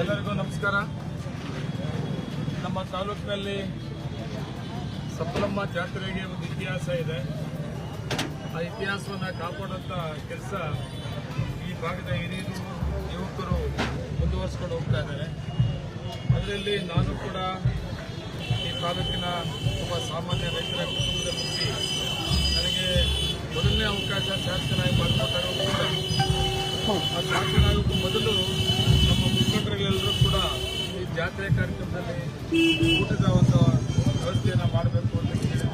ಎಲ್ಲರಿಗೂ ನಮಸ್ಕಾರ. ನಮ್ಮ ತಾಲೂಕಿನಲ್ಲಿ ಸಪ್ಲಮ್ಮ ಜಾತ್ರೆಗೆ ಒಂದು ಇತಿಹಾಸ ಇದೆ. ಆ ಇತಿಹಾಸವನ್ನು ಕಾಪಾಡುವಂಥ ಕೆಲಸ ಈ ಭಾಗದ ಹಿರಿಯರು ಯುವಕರು ಮುಂದುವರಿಸ್ಕೊಂಡು ಹೋಗ್ತಾ ಇದ್ದಾರೆ. ಅದರಲ್ಲಿ ನಾನು ಕೂಡ ಈ ತಾಲೂಕಿನ ಒಬ್ಬ ಸಾಮಾನ್ಯ ರೈತರ ಕುಟುಂಬದ ಹುಟ್ಟಿ ನನಗೆ ಮೊದಲನೇ ಅವಕಾಶ ಶಾಸಕನಾಗಿ ಮಾಡಿಕೊಟ್ಟರು ಕೂಡ ಆ ಶಾಸಕನಾಗೋಕ್ಕೂ ಮೊದಲು ನಮ್ಮ ಮುಖಂಡರುಗಳೆಲ್ಲರೂ ಕೂಡ ಈ ಜಾತ್ರೆ ಕಾರ್ಯಕ್ರಮದಲ್ಲಿ ಊಟದ ಒಂದು ವ್ಯವಸ್ಥೆಯನ್ನು ಮಾಡಬೇಕು ಅಂತ ಕೇಳಿದ್ರು.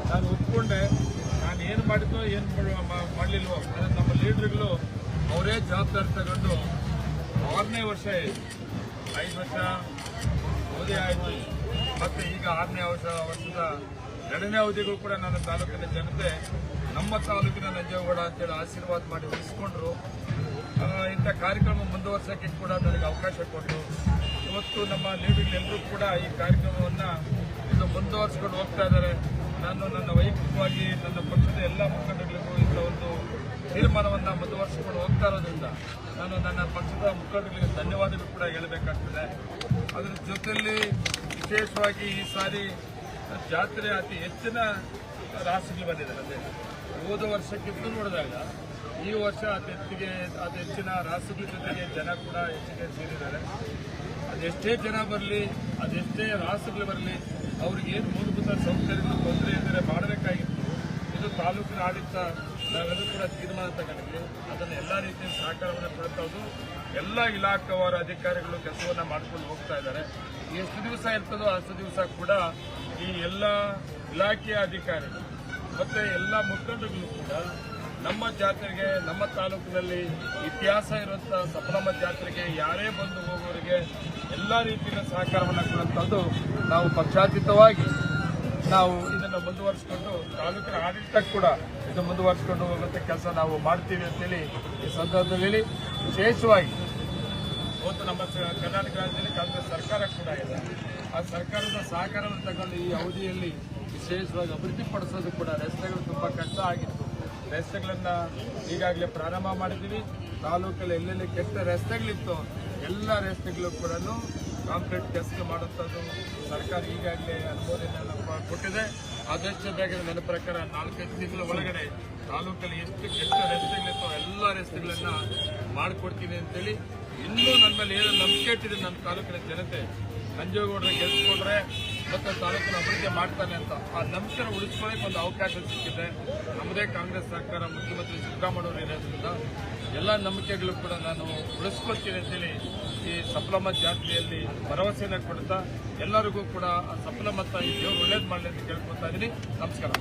ನಾನು ಒಪ್ಕೊಂಡೆ. ನಾನು ಏನು ಮಾಡಿದ್ನೋ ಏನು ಮಾಡಲಿಲ್ವೋ ಅದನ್ನು ನಮ್ಮ ಲೀಡರ್ಗಳು ಅವರೇ ಜವಾಬ್ದಾರಿ ತಗೊಂಡು 6ನೇ ವರ್ಷ 5 ವರ್ಷ ಅವಧಿ ಆಯಿತು. ಮತ್ತು ಈಗ 6ನೇ ವರ್ಷದ 2ನೇ ಅವಧಿಗೂ ಕೂಡ ನನ್ನ ತಾಲೂಕಿನ ಜನತೆ ನಮ್ಮ ತಾಲೂಕಿನ ನಂಜೇಗೌಡ ಅಂತೇಳಿ ಆಶೀರ್ವಾದ ಮಾಡಿ ಉಳಿಸ್ಕೊಂಡ್ರು. ಇಂಥ ಕಾರ್ಯಕ್ರಮ ಮುಂದುವರ್ಸೋಕ್ಕೆ ಕೂಡ ನನಗೆ ಅವಕಾಶ ಕೊಟ್ಟರು. ಇವತ್ತು ನಮ್ಮ ಲೀಡರ್ಗಳೆಲ್ಲರೂ ಕೂಡ ಈ ಕಾರ್ಯಕ್ರಮವನ್ನು ಇನ್ನು ಮುಂದುವರಿಸ್ಕೊಂಡು ಹೋಗ್ತಾ ಇದ್ದಾರೆ. ನಾನು ನನ್ನ ವೈಯಕ್ತಿಕವಾಗಿ ನನ್ನ ಪಕ್ಷದ ಎಲ್ಲ ಮುಖಂಡಗಳಿಗೂ ಇಂಥ ಒಂದು ತೀರ್ಮಾನವನ್ನು ಮುಂದುವರಿಸಿಕೊಂಡು ಹೋಗ್ತಾ ಇರೋದ್ರಿಂದ ನಾನು ನನ್ನ ಪಕ್ಷದ ಮುಖಂಡಗಳಿಗೆ ಧನ್ಯವಾದಗಳು ಕೂಡ ಹೇಳಬೇಕಾಗ್ತದೆ. ಅದರ ಜೊತೆಯಲ್ಲಿ ವಿಶೇಷವಾಗಿ ಈ ಸಾರಿ ಜಾತ್ರೆ ಅತಿ ಹೆಚ್ಚಿನ ರಾಸುಗಳು ಬಂದಿದ್ದಾರೆ. ಹೋದ ವರ್ಷಕ್ಕಿಂತ ನೋಡಿದಾಗ ಈ ವರ್ಷ ಅತಿ ಹೆಚ್ಚಿನ ರಾಸುಗಳ ಜೊತೆಗೆ ಜನ ಕೂಡ ಹೆಚ್ಚಿಗೆ ಸೇರಿದ್ದಾರೆ. ಅದೆಷ್ಟೇ ಜನ ಬರಲಿ, ಅದೆಷ್ಟೇ ರಾಸುಗಳು ಬರಲಿ, ಅವ್ರಿಗೇನು ಮೂಲಭೂತ ಸೌಕರ್ಯಗಳು ತೊಂದರೆ ಇದ್ದರೆ ಮಾಡಬೇಕಾಗಿತ್ತು. ಇದು ತಾಲೂಕಿನ ಆಡಳಿತ ನಾವೆಲ್ಲರೂ ಕೂಡ ತೀರ್ಮಾನ ತಗೊಂಡಿದ್ವಿ. ಅದನ್ನು ಎಲ್ಲ ರೀತಿಯ ಸಹಕಾರವನ್ನು ಕೊಡ್ತಾವುದು. ಎಲ್ಲ ಇಲಾಖಾವಾರು ಅಧಿಕಾರಿಗಳು ಕೆಲಸವನ್ನು ಮಾಡ್ಕೊಂಡು ಹೋಗ್ತಾ ಇದ್ದಾರೆ. ಎಷ್ಟು ದಿವಸ ಇರ್ತದೋ ಅಷ್ಟು ದಿವಸ ಕೂಡ ಈ ಎಲ್ಲ ಇಲಾಖೆಯ ಅಧಿಕಾರಿಗಳು ಮತ್ತು ಎಲ್ಲ ಮುಖಂಡರುಗಳು ಕೂಡ ನಮ್ಮ ಜಾತ್ರೆಗೆ, ನಮ್ಮ ತಾಲೂಕಿನಲ್ಲಿ ಇತಿಹಾಸ ಇರುವಂಥ ಸಪ್ಲಮ್ಮ ಜಾತ್ರೆಗೆ ಯಾರೇ ಬಂದು ಹೋಗೋರಿಗೆ ಎಲ್ಲ ರೀತಿಯ ಸಹಕಾರವನ್ನು ಕೊಡುವಂಥದ್ದು ನಾವು ಪಕ್ಷಾತೀತವಾಗಿ ನಾವು ಇದನ್ನು ಮುಂದುವರಿಸಿಕೊಂಡು ತಾಲೂಕಿನ ಆಡಳಿತ ಕೂಡ ಇದು ಮುಂದುವರಿಸಿಕೊಂಡು ಹೋಗುವಂಥ ಕೆಲಸ ನಾವು ಮಾಡ್ತೀವಿ ಅಂತೇಳಿ ಈ ಸಂದರ್ಭದಲ್ಲಿ ವಿಶೇಷವಾಗಿ ಇವತ್ತು ನಮ್ಮ ಕರ್ನಾಟಕ ರಾಜ್ಯದಲ್ಲಿ ಕಾಂಗ್ರೆಸ್ ಸರ್ಕಾರ ಕೂಡ ಇದೆ. ಆ ಸರ್ಕಾರದ ಸಹಕಾರವನ್ನು ತಗೊಂಡು ಈ ಅವಧಿಯಲ್ಲಿ ವಿಶೇಷವಾಗಿ ಅಭಿವೃದ್ಧಿಪಡಿಸೋದು ಕೂಡ ರಸ್ತೆಗಳು ತುಂಬ ಕಷ್ಟ ಆಗಿತ್ತು. ರಸ್ತೆಗಳನ್ನು ಈಗಾಗಲೇ ಪ್ರಾರಂಭ ಮಾಡಿದ್ದೀವಿ. ತಾಲೂಕಲ್ಲಿ ಎಲ್ಲೆಲ್ಲಿ ಕೆಟ್ಟ ರಸ್ತೆಗಳಿತ್ತು ಎಲ್ಲ ರಸ್ತೆಗಳು ಕೂಡ ಕಾಂಕ್ರೀಟ್ ಕೆಲಸ ಮಾಡುವಂಥದ್ದು ಸರ್ಕಾರ ಈಗಾಗಲೇ ಅನುಮೋದನೆಯನ್ನು ಕೊಟ್ಟಿದೆ. ಆದಷ್ಟು ಬೇಗ ನನ್ನ ಪ್ರಕಾರ 4-5 ತಿಂಗಳ ಒಳಗಡೆ ತಾಲೂಕಲ್ಲಿ ಎಷ್ಟು ಕೆಟ್ಟ ರಸ್ತೆಗಳಿತ್ತು ಎಲ್ಲ ರಸ್ತೆಗಳನ್ನು ಮಾಡಿಕೊಡ್ತೀನಿ ಅಂತೇಳಿ ಇನ್ನೂ ನನ್ನ ಮೇಲೆ ಏನೋ ನಂಬಿಕೆ ಇಟ್ಟಿದೆ ನಮ್ಮ ತಾಲೂಕಿನ ಜನತೆ. ನಂಜೇಗೌಡರು ಗೆಲ್ಸ್ಕೊಂಡ್ರೆ ಮತ್ತು ತಾಲೂಕಿನ ಅಭಿವೃದ್ಧಿ ಮಾಡ್ತಾನೆ ಅಂತ ಆ ನಂಬಿಕೆ ಉಳಿಸ್ಕೊಳ್ಳೋಕೆ ಒಂದು ಅವಕಾಶ ಸಿಕ್ಕಿದೆ. ನಮ್ಮದೇ ಕಾಂಗ್ರೆಸ್ ಸರ್ಕಾರ, ಮುಖ್ಯಮಂತ್ರಿ ಸಿದ್ದರಾಮಯ್ಯವರು ಇರೋದ್ರಿಂದ ಎಲ್ಲ ನಂಬಿಕೆಗಳು ಕೂಡ ನಾನು ಉಳಿಸ್ಕೊಳ್ತೀನಿ ಅಂತೇಳಿ ಈ ಸಪ್ಲಮ್ಮ ಜಾತ್ರೆಯಲ್ಲಿ ಭರವಸೆಯನ್ನು ಕೊಡ್ತಾ ಎಲ್ಲರಿಗೂ ಕೂಡ ಆ ಸಪ್ಲಮ್ಮ ಈ ದೇವರು ಒಳ್ಳೇದು ಮಾಡಲಿ ಅಂತ ಕೇಳ್ಕೊತಾ ಇದ್ದೀನಿ. ನಮಸ್ಕಾರ.